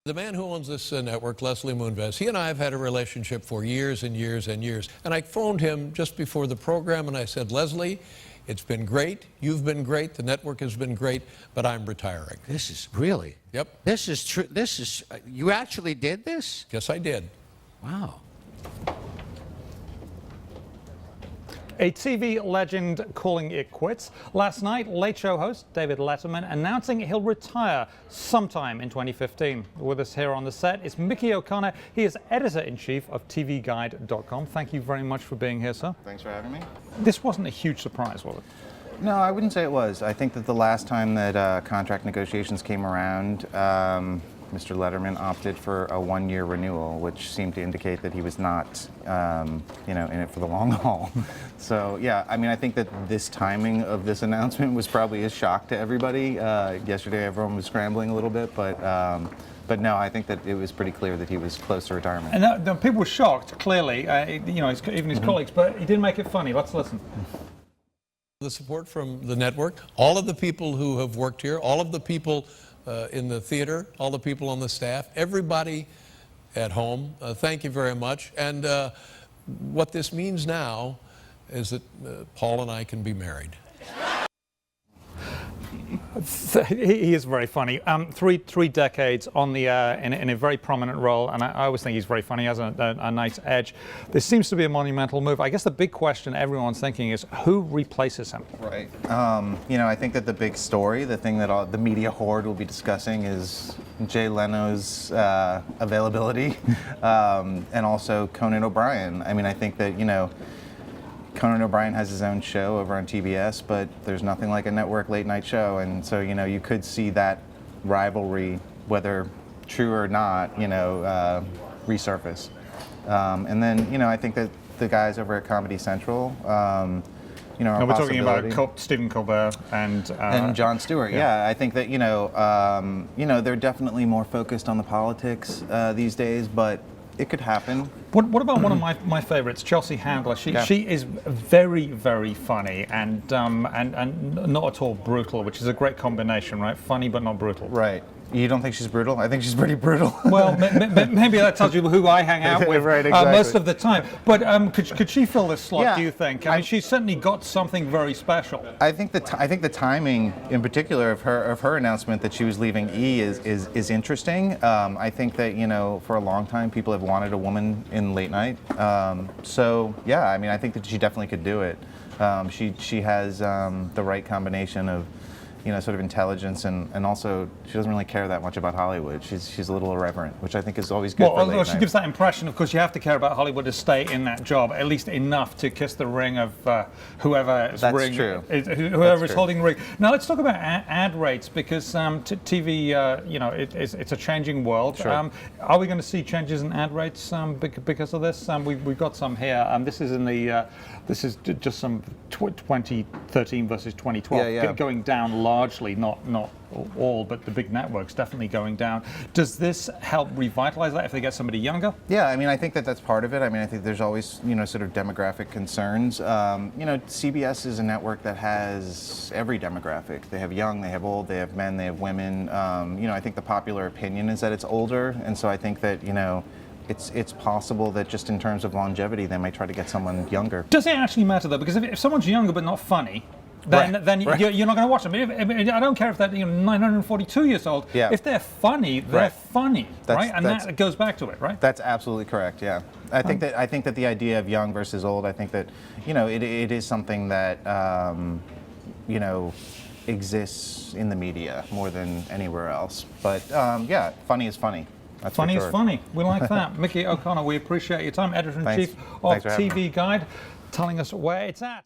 The man who owns this network, Leslie Moonves, he and I have had a relationship for years and years and years. And I phoned him just before the program and I said, Leslie, it's been great. You've been great. The network has been great, but I'm retiring. This is really? Yep. This is true. This is, you actually did this? Yes, I did. Wow. A TV legend calling it quits. Last night, Late Show host David Letterman announcing he'll retire sometime in 2015. With us here on the set is Mickey O'Connor. He is editor-in-chief of TVGuide.com. Thank you very much for being here, sir. Thanks for having me. This wasn't a huge surprise, was it? No, I wouldn't say it was. I think that the last time that contract negotiations came around, Mr. Letterman opted for a one-year renewal, which seemed to indicate that he was not, in it for the long haul. So, yeah, I mean, I think that this timing of this announcement was probably a shock to everybody. Yesterday, everyone was scrambling a little bit, but no, I think that it was pretty clear that he was close to retirement. And people were shocked, clearly, even his colleagues, but he didn't make it funny. Let's listen. The support from the network, all of the people who have worked here, all of the people in the theater, all the people on the staff, everybody at home, thank you very much. And what this means now is that Paul and I can be married. He is very funny. Three decades on the air in a very prominent role, and I always think he's very funny. He has a nice edge. This seems to be a monumental move. I guess the big question everyone's thinking is who replaces him? Right. I think that the big story, the thing that the media horde will be discussing is Jay Leno's availability, and also Conan O'Brien. I mean, I think that, Conan O'Brien has his own show over on TBS, but there's nothing like a network late night show. And so, you could see that rivalry, whether true or not, resurface. And then, I think that the guys over at Comedy Central, we're talking about Stephen Colbert and Jon Stewart. Yeah, I think that, they're definitely more focused on the politics these days, but it could happen. What about one of my favorites, Chelsea Handler? She is very, very funny and not at all brutal, which is a great combination, right? Funny but not brutal. Right. You don't think she's brutal? I think she's pretty brutal. Well, maybe that tells you who I hang out with right, exactly. Most of the time. But could she fill this slot? Yeah, do you think? I mean, she's certainly got something very special. I think the timing, in particular, of her announcement that she was leaving E! is interesting. I think that for a long time people have wanted a woman in late night. So yeah, I mean, I think that she definitely could do it. She has the right combination of sort of intelligence and also she doesn't really care that much about Hollywood. She's a little irreverent, which I think is always good. Well, she gives that impression. Of course, you have to care about Hollywood to stay in that job, at least enough to kiss the ring of whoever is holding the ring. Now let's talk about ad rates, because TV, it's a changing world. Sure. Are we going to see changes in ad rates because of this? We've got some here. This is in the this is just some 2013 versus 2012 going down largely, not all, but the big networks definitely going down. Does this help revitalize that if they get somebody younger? Yeah, I mean, I think that that's part of it. I mean, I think there's always, sort of demographic concerns. CBS is a network that has every demographic. They have young, they have old, they have men, they have women. I think the popular opinion is that it's older, and so I think that, it's possible that just in terms of longevity, they might try to get someone younger. Does it actually matter, though? Because if someone's younger but not funny, then you're not going to watch them. I don't care if they're 942 years old. Yeah. If they're funny, they're funny, right? And that goes back to it, right? That's absolutely correct. Yeah, I think that the idea of young versus old, I think that it is something that exists in the media more than anywhere else. But yeah, funny is funny. That's funny is funny. We like that. Mickey O'Connor, we appreciate your time, editor-in-chief of TV Guide, telling us where it's at.